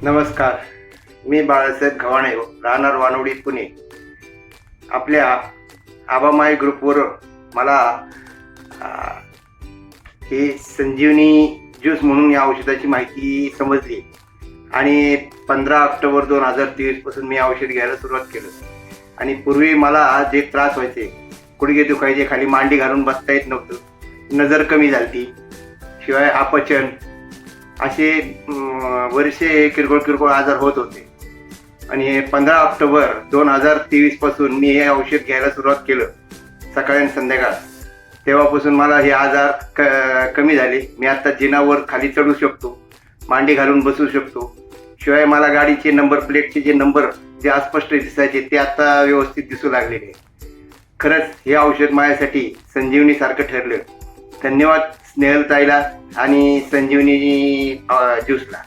नमस्कार, मी बाळासाहेब घवाणे, राहणार वानवडी, पुणे. आपल्या आबामाई ग्रुपवर मला हे संजीवनी ज्यूस म्हणून या औषधाची माहिती समजली आणि 15 ऑक्टोबर 2023 पासून मी औषध घ्यायला सुरुवात केलं. आणि पूर्वी मला जे त्रास व्हायचे, गुडघे दुखायचे, खाली मांडी घालून बसता येत नव्हतं, नजर कमी झाली, शिवाय अपचन, असे वर्षे किरकोळ आजार होत होते. आणि 15 ऑक्टोबर 2023 पासून मी हे औषध घ्यायला सुरुवात केलं, सकाळी आणि संध्याकाळ. तेव्हापासून मला हे आजार कमी झाले. मी आता जिनावर खाली चढू शकतो, मांडी घालून बसू शकतो. शिवाय मला गाडीचे नंबर प्लेटचे जे नंबर जे अस्पष्ट दिसायचे ते आता व्यवस्थित दिसू लागलेले. खरंच हे औषध माझ्यासाठी संजीवनीसारखं ठरलं. धन्यवाद स्नेहल ताईला आणि संजीवनी ज्यूसला.